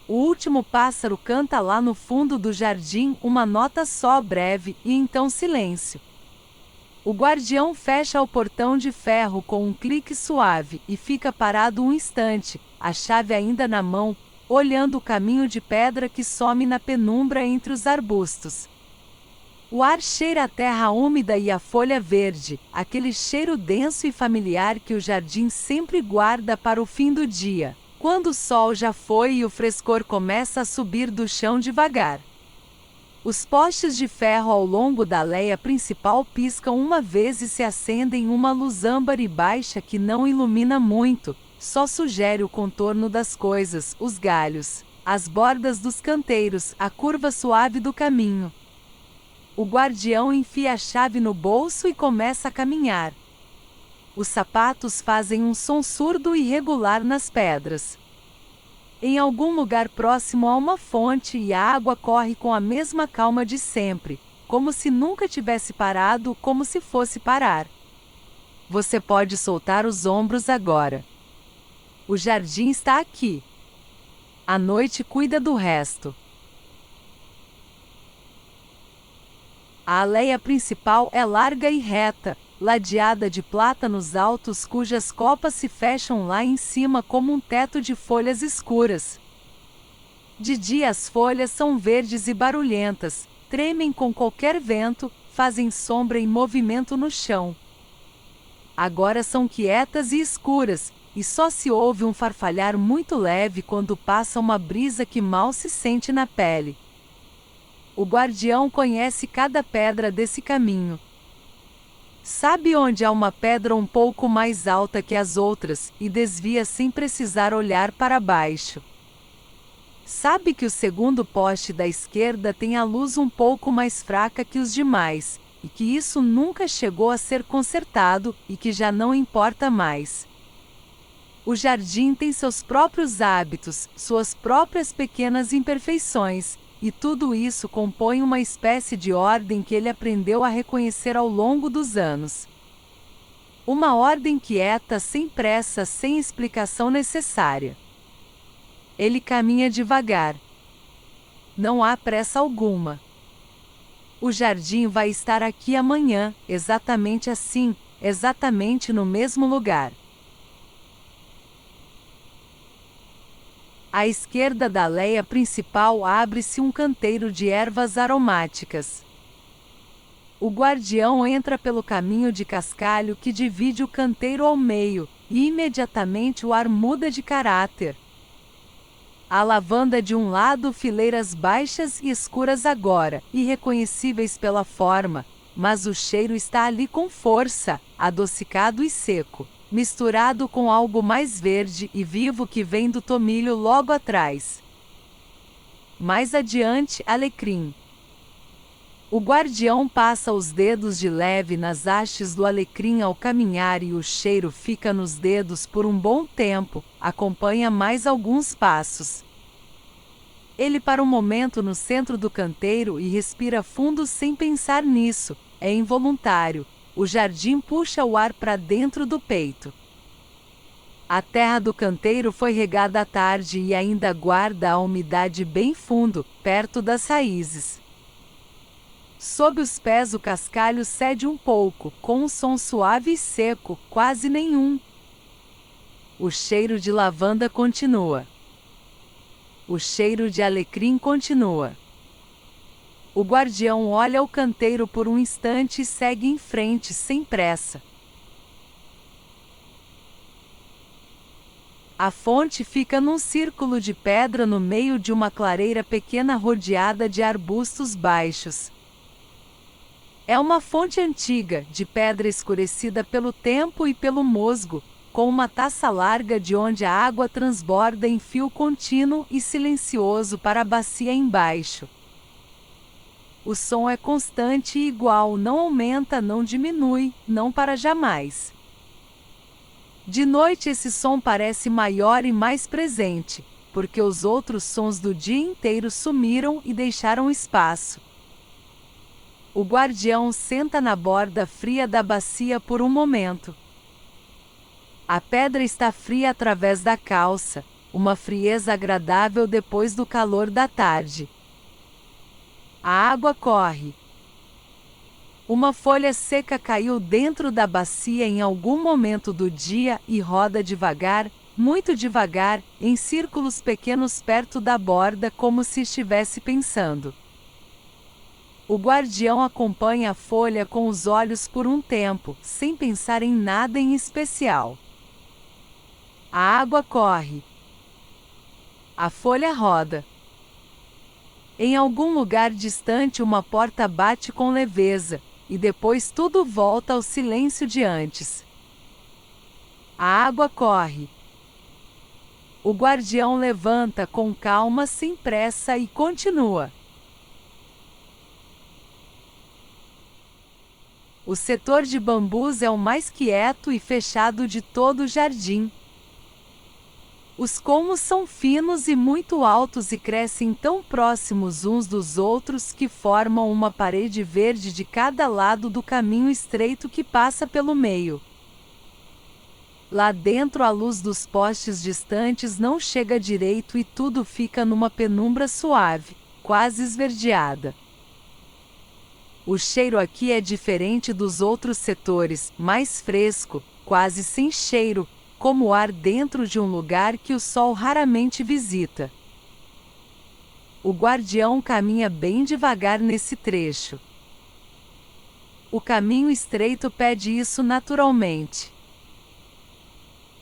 O último pássaro canta lá no fundo do jardim uma nota só breve, e então silêncio. O guardião fecha o portão de ferro com um clique suave e fica parado um instante, a chave ainda na mão, olhando o caminho de pedra que some na penumbra entre os arbustos. O ar cheira a terra úmida e a folha verde, aquele cheiro denso e familiar que o jardim sempre guarda para o fim do dia, quando o sol já foi e o frescor começa a subir do chão devagar. Os postes de ferro ao longo da leia principal piscam uma vez e se acendem uma luz âmbar e baixa que não ilumina muito, só sugere o contorno das coisas, os galhos, as bordas dos canteiros, a curva suave do caminho. O guardião enfia a chave no bolso e começa a caminhar. Os sapatos fazem um som surdo e irregular nas pedras. Em algum lugar próximo a uma fonte e a água corre com a mesma calma de sempre, como se nunca tivesse parado, como se fosse parar. Você pode soltar os ombros agora. O jardim está aqui. A noite cuida do resto. A aleia principal é larga e reta, ladeada de plátanos altos cujas copas se fecham lá em cima como um teto de folhas escuras. De dia as folhas são verdes e barulhentas, tremem com qualquer vento, fazem sombra e movimento no chão. Agora são quietas e escuras, e só se ouve um farfalhar muito leve quando passa uma brisa que mal se sente na pele. O guardião conhece cada pedra desse caminho. Sabe onde há uma pedra um pouco mais alta que as outras, e desvia sem precisar olhar para baixo. Sabe que o segundo poste da esquerda tem a luz um pouco mais fraca que os demais, e que isso nunca chegou a ser consertado, e que já não importa mais. O jardim tem seus próprios hábitos, suas próprias pequenas imperfeições, e tudo isso compõe uma espécie de ordem que ele aprendeu a reconhecer ao longo dos anos. Uma ordem quieta, sem pressa, sem explicação necessária. Ele caminha devagar. Não há pressa alguma. O jardim vai estar aqui amanhã, exatamente assim, exatamente no mesmo lugar. À esquerda da leia principal abre-se um canteiro de ervas aromáticas. O guardião entra pelo caminho de cascalho que divide o canteiro ao meio, e imediatamente o ar muda de caráter. A lavanda de um lado, fileiras baixas e escuras agora, irreconhecíveis pela forma, mas o cheiro está ali com força, adocicado e seco, misturado com algo mais verde e vivo que vem do tomilho logo atrás. Mais adiante, alecrim. O guardião passa os dedos de leve nas hastes do alecrim ao caminhar e o cheiro fica nos dedos por um bom tempo, acompanha mais alguns passos. Ele para um momento no centro do canteiro e respira fundo sem pensar nisso, é involuntário. O jardim puxa o ar para dentro do peito. A terra do canteiro foi regada à tarde e ainda guarda a umidade bem fundo, perto das raízes. Sob os pés o cascalho cede um pouco, com um som suave e seco, quase nenhum. O cheiro de lavanda continua. O cheiro de alecrim continua. O guardião olha o canteiro por um instante e segue em frente sem pressa. A fonte fica num círculo de pedra no meio de uma clareira pequena rodeada de arbustos baixos. É uma fonte antiga, de pedra escurecida pelo tempo e pelo musgo, com uma taça larga de onde a água transborda em fio contínuo e silencioso para a bacia embaixo. O som é constante e igual, não aumenta, não diminui, não para jamais. De noite esse som parece maior e mais presente, porque os outros sons do dia inteiro sumiram e deixaram espaço. O guardião senta na borda fria da bacia por um momento. A pedra está fria através da calça, uma frieza agradável depois do calor da tarde. A água corre. Uma folha seca caiu dentro da bacia em algum momento do dia e roda devagar, muito devagar, em círculos pequenos perto da borda, como se estivesse pensando. O guardião acompanha a folha com os olhos por um tempo, sem pensar em nada em especial. A água corre. A folha roda. Em algum lugar distante uma porta bate com leveza, e depois tudo volta ao silêncio de antes. A água corre. O guardião levanta com calma, sem pressa e continua. O setor de bambus é o mais quieto e fechado de todo o jardim. Os colmos são finos e muito altos e crescem tão próximos uns dos outros que formam uma parede verde de cada lado do caminho estreito que passa pelo meio. Lá dentro a luz dos postes distantes não chega direito e tudo fica numa penumbra suave, quase esverdeada. O cheiro aqui é diferente dos outros setores, mais fresco, quase sem cheiro, como o ar dentro de um lugar que o sol raramente visita. O guardião caminha bem devagar nesse trecho. O caminho estreito pede isso naturalmente.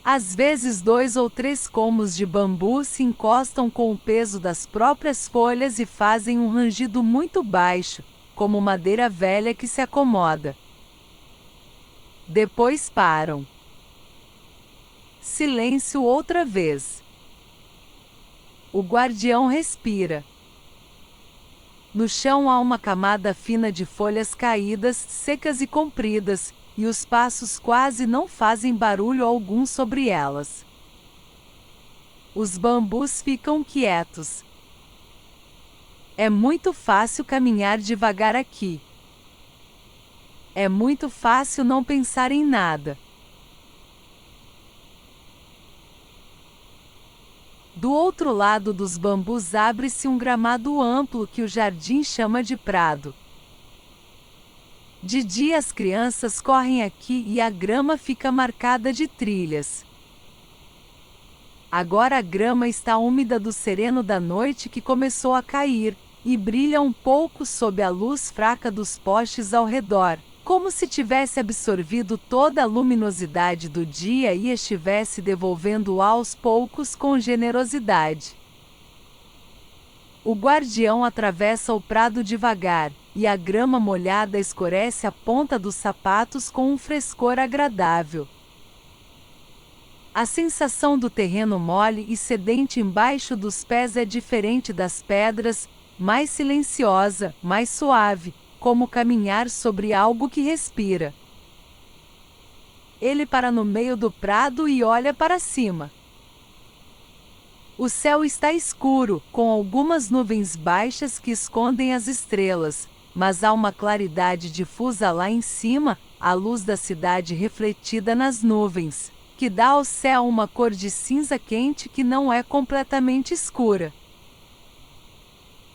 Às vezes 2 ou 3 colmos de bambu se encostam com o peso das próprias folhas e fazem um rangido muito baixo, como madeira velha que se acomoda. Depois param. Silêncio outra vez. O guardião respira. No chão há uma camada fina de folhas caídas, secas e compridas, e os passos quase não fazem barulho algum sobre elas. Os bambus ficam quietos. É muito fácil caminhar devagar aqui. É muito fácil não pensar em nada. Do outro lado dos bambus abre-se um gramado amplo que o jardim chama de prado. De dia as crianças correm aqui e a grama fica marcada de trilhas. Agora a grama está úmida do sereno da noite que começou a cair, e brilha um pouco sob a luz fraca dos postes ao redor, como se tivesse absorvido toda a luminosidade do dia e estivesse devolvendo aos poucos com generosidade. O guardião atravessa o prado devagar, e a grama molhada escurece a ponta dos sapatos com um frescor agradável. A sensação do terreno mole e sedente embaixo dos pés é diferente das pedras, mais silenciosa, mais suave, como caminhar sobre algo que respira. Ele para no meio do prado e olha para cima. O céu está escuro, com algumas nuvens baixas que escondem as estrelas, mas há uma claridade difusa lá em cima, a luz da cidade refletida nas nuvens, que dá ao céu uma cor de cinza quente que não é completamente escura.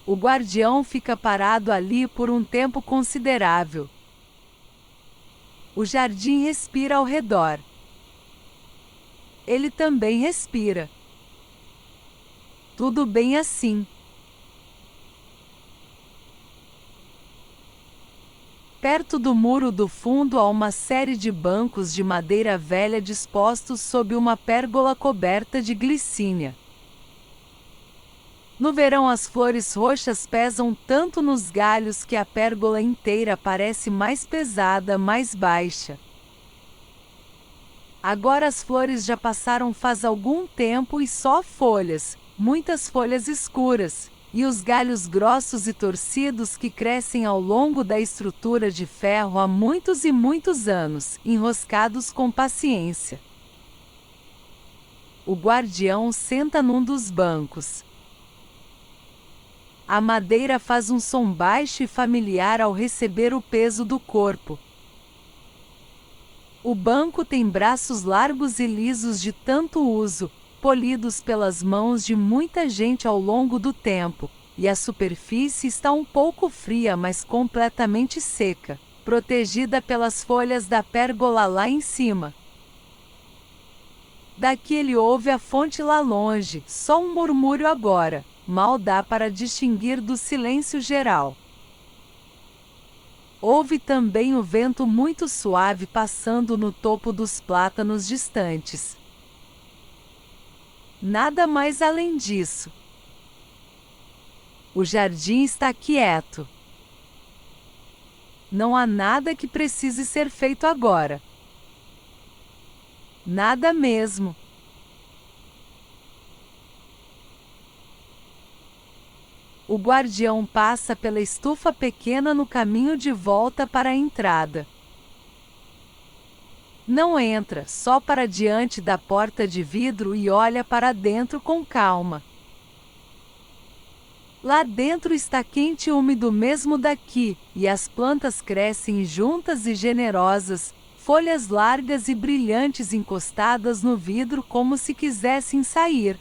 O guardião fica parado ali por um tempo considerável. O jardim respira ao redor. Ele também respira. Tudo bem assim. Perto do muro do fundo há uma série de bancos de madeira velha dispostos sob uma pérgola coberta de glicínia. No verão as flores roxas pesam tanto nos galhos que a pérgola inteira parece mais pesada, mais baixa. Agora as flores já passaram faz algum tempo e só folhas, muitas folhas escuras, e os galhos grossos e torcidos que crescem ao longo da estrutura de ferro há muitos e muitos anos, enroscados com paciência. O guardião senta num dos bancos. A madeira faz um som baixo e familiar ao receber o peso do corpo. O banco tem braços largos e lisos de tanto uso, polidos pelas mãos de muita gente ao longo do tempo, e a superfície está um pouco fria, mas completamente seca, protegida pelas folhas da pérgola lá em cima. Daqui ele ouve a fonte lá longe, só um murmúrio agora, mal dá para distinguir do silêncio geral. Ouve também o vento muito suave passando no topo dos plátanos distantes. Nada mais além disso. O jardim está quieto. Não há nada que precise ser feito agora. Nada mesmo. O guardião passa pela estufa pequena no caminho de volta para a entrada. Não entra, só para diante da porta de vidro e olha para dentro com calma. Lá dentro está quente e úmido mesmo daqui, e as plantas crescem juntas e generosas, folhas largas e brilhantes encostadas no vidro como se quisessem sair.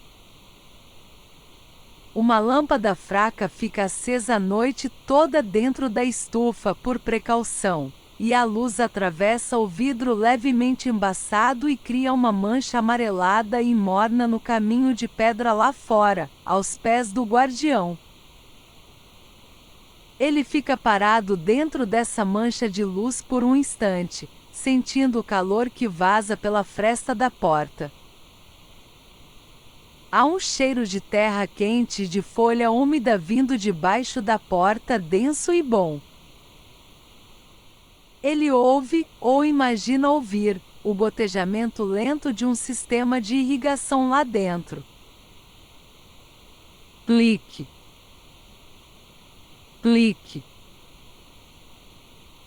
Uma lâmpada fraca fica acesa a noite toda dentro da estufa por precaução, e a luz atravessa o vidro levemente embaçado e cria uma mancha amarelada e morna no caminho de pedra lá fora, aos pés do guardião. Ele fica parado dentro dessa mancha de luz por um instante, sentindo o calor que vaza pela fresta da porta. Há um cheiro de terra quente e de folha úmida vindo debaixo da porta, denso e bom. Ele ouve, ou imagina ouvir, o gotejamento lento de um sistema de irrigação lá dentro. Clique. Clique.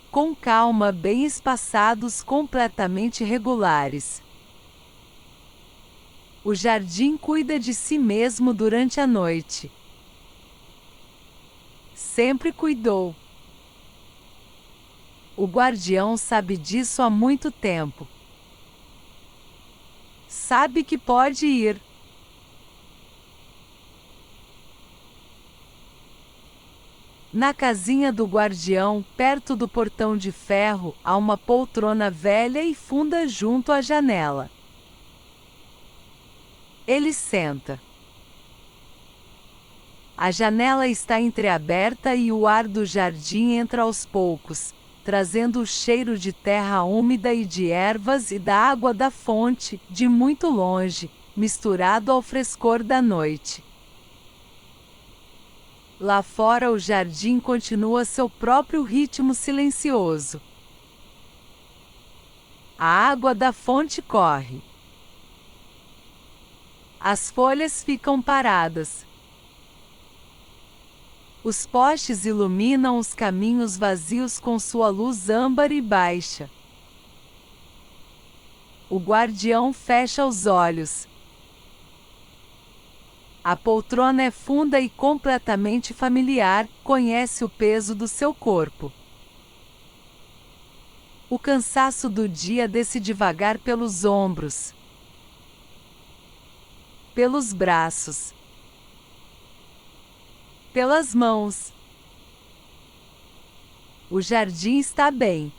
Com calma, bem espaçados, completamente regulares. O jardim cuida de si mesmo durante a noite. Sempre cuidou. O guardião sabe disso há muito tempo. Sabe que pode ir. Na casinha do guardião, perto do portão de ferro, há uma poltrona velha e funda junto à janela. Ele senta. A janela está entreaberta e o ar do jardim entra aos poucos, trazendo o cheiro de terra úmida e de ervas e da água da fonte, de muito longe, misturado ao frescor da noite. Lá fora o jardim continua seu próprio ritmo silencioso. A água da fonte corre. As folhas ficam paradas. Os postes iluminam os caminhos vazios com sua luz âmbar e baixa. O guardião fecha os olhos. A poltrona é funda e completamente familiar, conhece o peso do seu corpo. O cansaço do dia desce devagar pelos ombros, pelos braços, pelas mãos. O jardim está bem.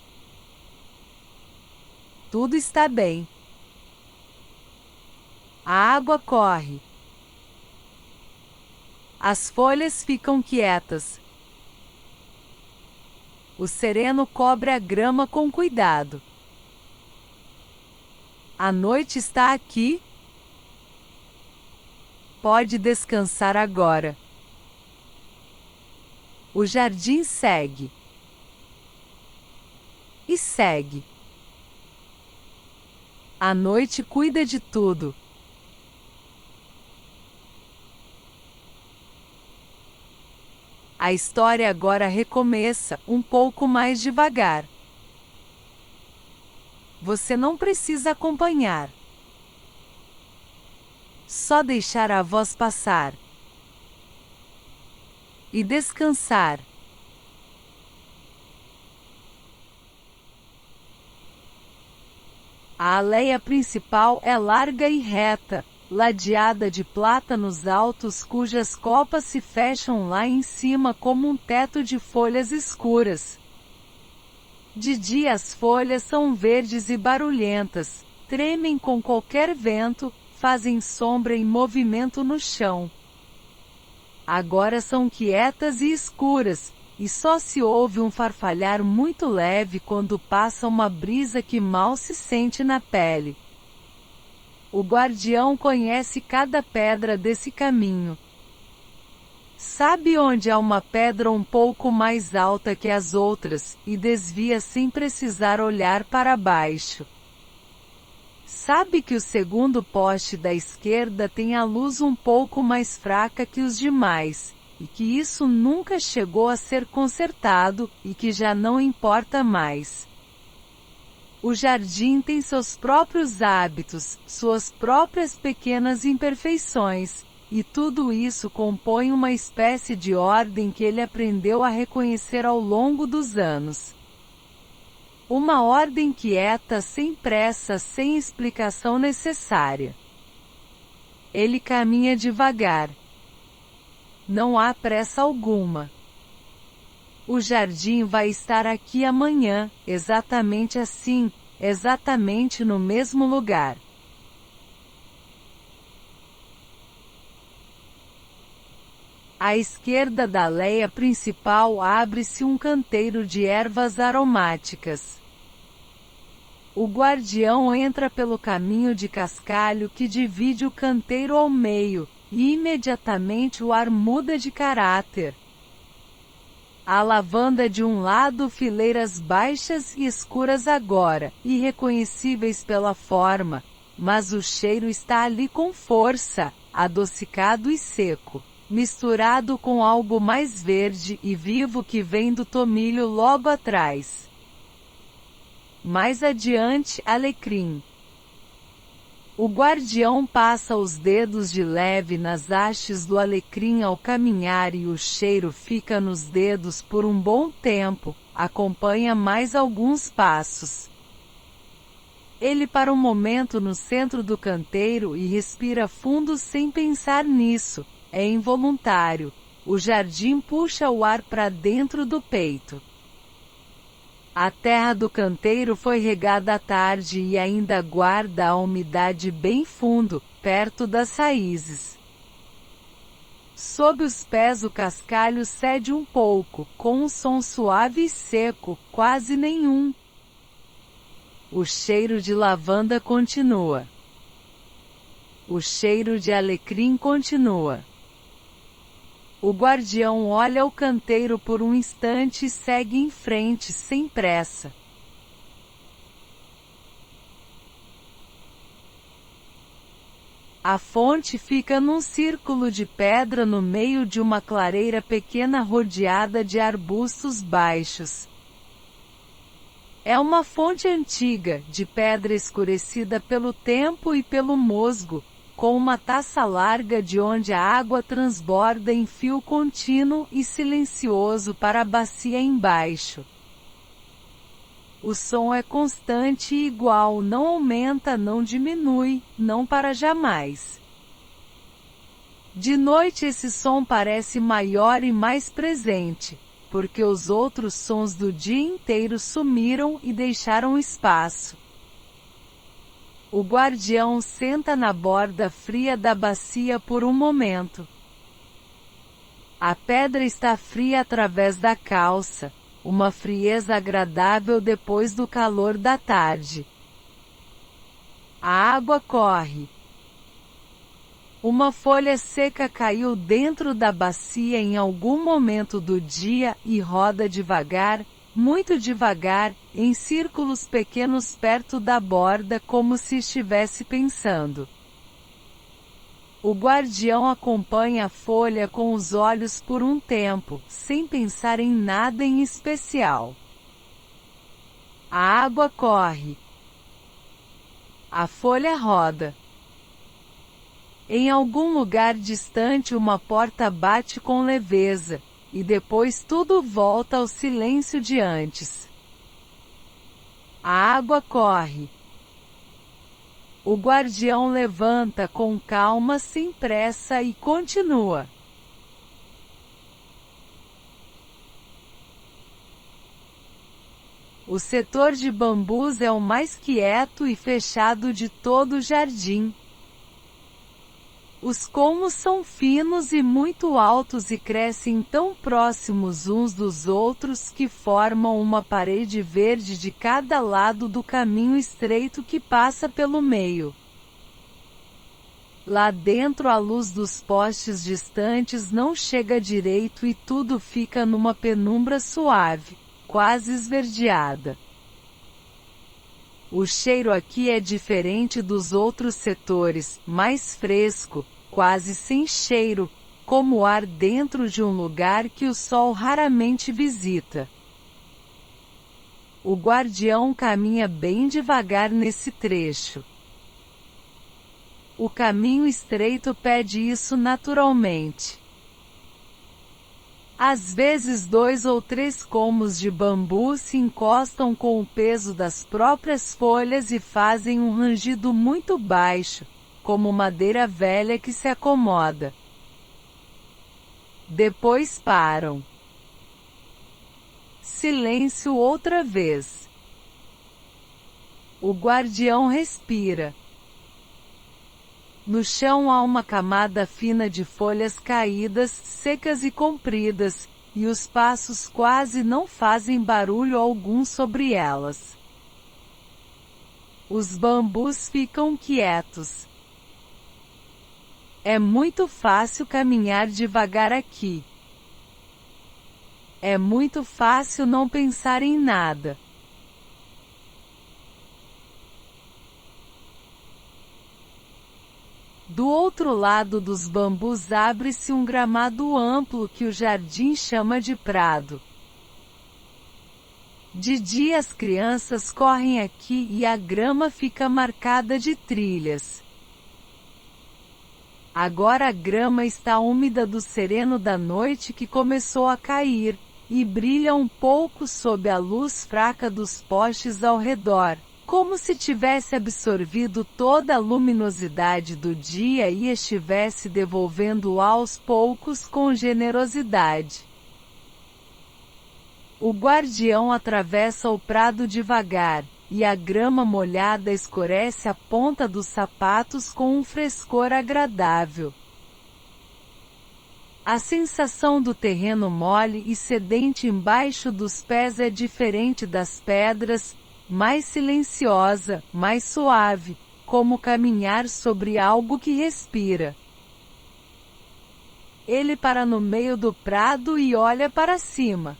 Tudo está bem. A água corre. As folhas ficam quietas. O sereno cobre a grama com cuidado. A noite está aqui. Pode descansar agora. O jardim segue. E segue. A noite cuida de tudo. A história agora recomeça, um pouco mais devagar. Você não precisa acompanhar. Só deixar a voz passar. E descansar. A aleia principal é larga e reta, ladeada de plátanos altos cujas copas se fecham lá em cima como um teto de folhas escuras. De dia as folhas são verdes e barulhentas, tremem com qualquer vento, fazem sombra e movimento no chão. Agora são quietas e escuras, e só se ouve um farfalhar muito leve quando passa uma brisa que mal se sente na pele. O guardião conhece cada pedra desse caminho. Sabe onde há uma pedra um pouco mais alta que as outras, e desvia sem precisar olhar para baixo. Sabe que o segundo poste da esquerda tem a luz um pouco mais fraca que os demais, e que isso nunca chegou a ser consertado, e que já não importa mais. O jardim tem seus próprios hábitos, suas próprias pequenas imperfeições, e tudo isso compõe uma espécie de ordem que ele aprendeu a reconhecer ao longo dos anos. Uma ordem quieta, sem pressa, sem explicação necessária. Ele caminha devagar. Não há pressa alguma. O jardim vai estar aqui amanhã, exatamente assim, exatamente no mesmo lugar. À esquerda da aleia principal abre-se um canteiro de ervas aromáticas. O guardião entra pelo caminho de cascalho que divide o canteiro ao meio, e imediatamente o ar muda de caráter. A lavanda de um lado, fileiras baixas e escuras agora, irreconhecíveis pela forma, mas o cheiro está ali com força, adocicado e seco, misturado com algo mais verde e vivo que vem do tomilho logo atrás. Mais adiante, alecrim. O guardião passa os dedos de leve nas hastes do alecrim ao caminhar e o cheiro fica nos dedos por um bom tempo, acompanha mais alguns passos. Ele para um momento no centro do canteiro e respira fundo sem pensar nisso, é involuntário, o jardim puxa o ar para dentro do peito. A terra do canteiro foi regada à tarde e ainda guarda a umidade bem fundo, perto das raízes. Sob os pés o cascalho cede um pouco, com um som suave e seco, quase nenhum. O cheiro de lavanda continua. O cheiro de alecrim continua. O guardião olha o canteiro por um instante e segue em frente sem pressa. A fonte fica num círculo de pedra no meio de uma clareira pequena rodeada de arbustos baixos. É uma fonte antiga, de pedra escurecida pelo tempo e pelo musgo, com uma taça larga de onde a água transborda em fio contínuo e silencioso para a bacia embaixo. O som é constante e igual, não aumenta, não diminui, não para jamais. De noite esse som parece maior e mais presente, porque os outros sons do dia inteiro sumiram e deixaram espaço. O guardião senta na borda fria da bacia por um momento. A pedra está fria através da calça, uma frieza agradável depois do calor da tarde. A água corre. Uma folha seca caiu dentro da bacia em algum momento do dia e roda devagar, muito devagar, em círculos pequenos perto da borda como se estivesse pensando. O guardião acompanha a folha com os olhos por um tempo, sem pensar em nada em especial. A água corre. A folha roda. Em algum lugar distante uma porta bate com leveza, e depois tudo volta ao silêncio de antes. A água corre. O guardião levanta com calma, sem pressa e continua. O setor de bambus é o mais quieto e fechado de todo o jardim. Os colmos são finos e muito altos e crescem tão próximos uns dos outros que formam uma parede verde de cada lado do caminho estreito que passa pelo meio. Lá dentro a luz dos postes distantes não chega direito e tudo fica numa penumbra suave, quase esverdeada. O cheiro aqui é diferente dos outros setores, mais fresco, quase sem cheiro, como o ar dentro de um lugar que o sol raramente visita. O guardião caminha bem devagar nesse trecho. O caminho estreito pede isso naturalmente. Às vezes 2 ou 3 colmos de bambu se encostam com o peso das próprias folhas e fazem um rangido muito baixo, como madeira velha que se acomoda. Depois param. Silêncio outra vez. O guardião respira. No chão há uma camada fina de folhas caídas, secas e compridas, e os passos quase não fazem barulho algum sobre elas. Os bambus ficam quietos. É muito fácil caminhar devagar aqui. É muito fácil não pensar em nada. Do outro lado dos bambus abre-se um gramado amplo que o jardim chama de prado. De dia as crianças correm aqui e a grama fica marcada de trilhas. Agora a grama está úmida do sereno da noite que começou a cair, e brilha um pouco sob a luz fraca dos postes ao redor, como se tivesse absorvido toda a luminosidade do dia e estivesse devolvendo aos poucos com generosidade. O guardião atravessa o prado devagar, e a grama molhada escurece a ponta dos sapatos com um frescor agradável. A sensação do terreno mole e sedente embaixo dos pés é diferente das pedras, mais silenciosa, mais suave, como caminhar sobre algo que respira. Ele para no meio do prado e olha para cima.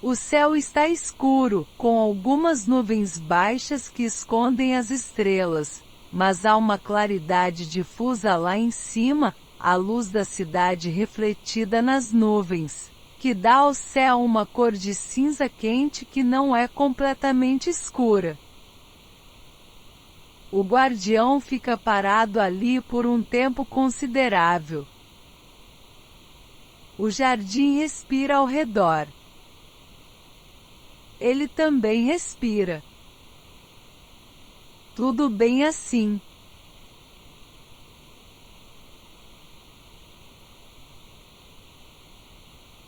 O céu está escuro, com algumas nuvens baixas que escondem as estrelas, mas há uma claridade difusa lá em cima, a luz da cidade refletida nas nuvens, que dá ao céu uma cor de cinza quente que não é completamente escura. O guardião fica parado ali por um tempo considerável. O jardim respira ao redor. Ele também respira. Tudo bem assim.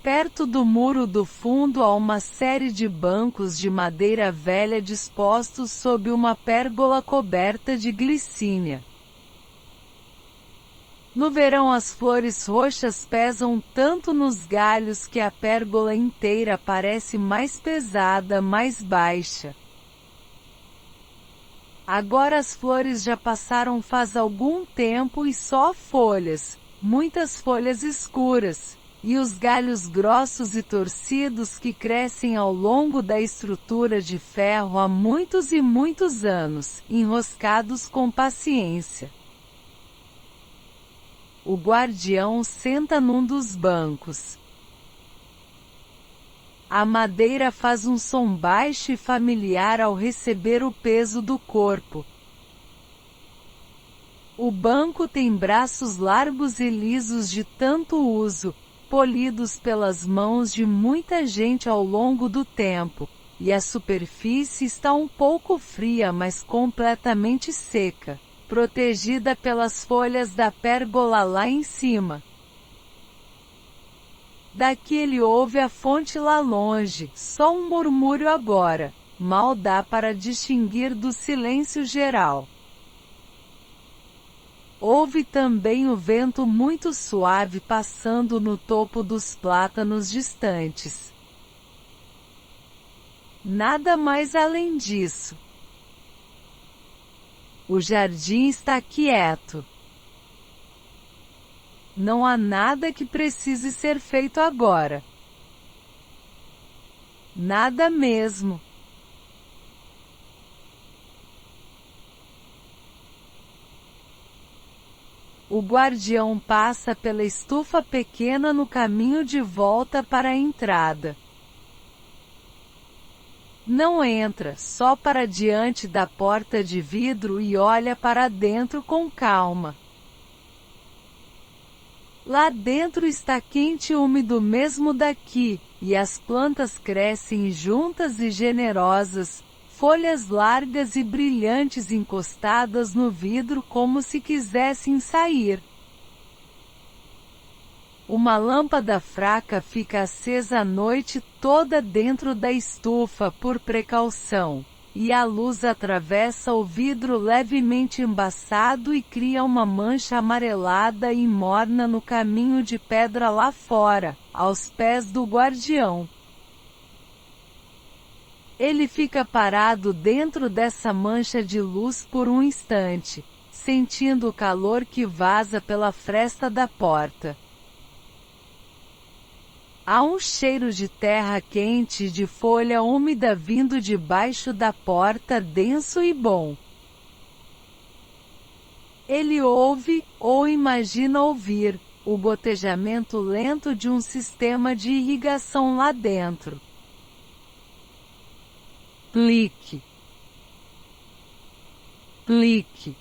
Perto do muro do fundo há uma série de bancos de madeira velha dispostos sob uma pérgola coberta de glicínia. No verão as flores roxas pesam tanto nos galhos que a pérgola inteira parece mais pesada, mais baixa. Agora as flores já passaram faz algum tempo e só folhas, muitas folhas escuras, e os galhos grossos e torcidos que crescem ao longo da estrutura de ferro há muitos e muitos anos, enroscados com paciência. O guardião senta num dos bancos. A madeira faz um som baixo e familiar ao receber o peso do corpo. O banco tem braços largos e lisos de tanto uso, polidos pelas mãos de muita gente ao longo do tempo, e a superfície está um pouco fria, mas completamente seca, protegida pelas folhas da pérgola lá em cima. Daqui ele ouve a fonte lá longe, só um murmúrio agora, mal dá para distinguir do silêncio geral. Ouve também o vento muito suave passando no topo dos plátanos distantes. Nada mais além disso. O jardim está quieto. Não há nada que precise ser feito agora. Nada mesmo. O guardião passa pela estufa pequena no caminho de volta para a entrada. Não entra, só para diante da porta de vidro e olha para dentro com calma. Lá dentro está quente e úmido mesmo daqui, e as plantas crescem juntas e generosas, folhas largas e brilhantes encostadas no vidro como se quisessem sair. Uma lâmpada fraca fica acesa a noite toda dentro da estufa por precaução, e a luz atravessa o vidro levemente embaçado e cria uma mancha amarelada e morna no caminho de pedra lá fora, aos pés do guardião. Ele fica parado dentro dessa mancha de luz por um instante, sentindo o calor que vaza pela fresta da porta. Há um cheiro de terra quente e de folha úmida vindo debaixo da porta, denso e bom. Ele ouve, ou imagina ouvir, o gotejamento lento de um sistema de irrigação lá dentro. Clique. Clique.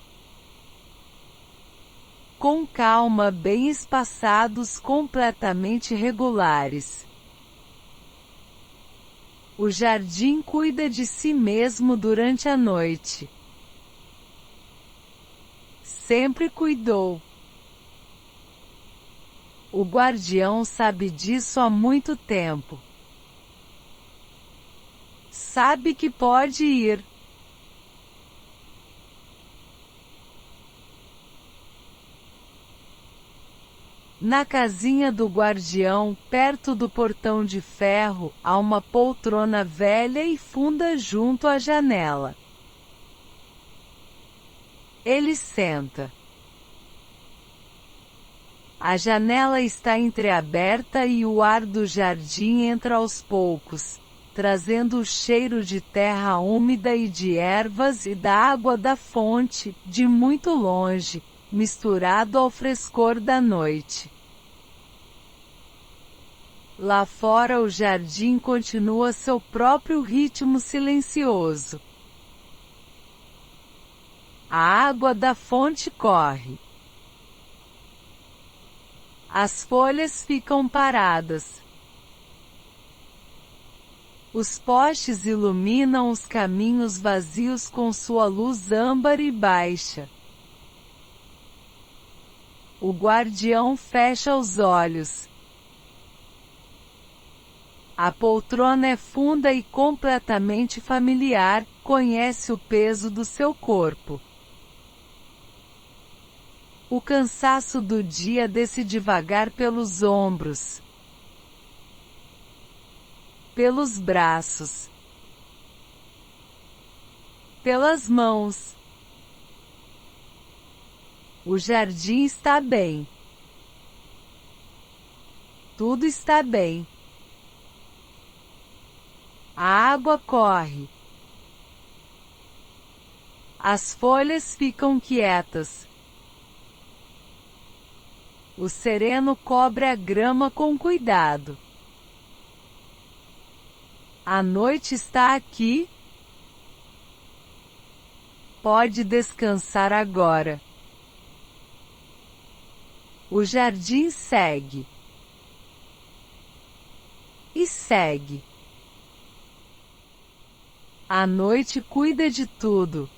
Com calma, bem espaçados, completamente regulares. O jardim cuida de si mesmo durante a noite. Sempre cuidou. O guardião sabe disso há muito tempo. Sabe que pode ir. Na casinha do guardião, perto do portão de ferro, há uma poltrona velha e funda junto à janela. Ele senta. A janela está entreaberta e o ar do jardim entra aos poucos, trazendo o cheiro de terra úmida e de ervas e da água da fonte, de muito longe, misturado ao frescor da noite. Lá fora o jardim continua seu próprio ritmo silencioso. A água da fonte corre. As folhas ficam paradas. Os postes iluminam os caminhos vazios com sua luz âmbar e baixa. O guardião fecha os olhos. A poltrona é funda e completamente familiar, conhece o peso do seu corpo. O cansaço do dia desce devagar pelos ombros, pelos braços, pelas mãos. O jardim está bem. Tudo está bem. A água corre. As folhas ficam quietas. O sereno cobre a grama com cuidado. A noite está aqui. Pode descansar agora. O jardim segue. E segue. A noite cuida de tudo.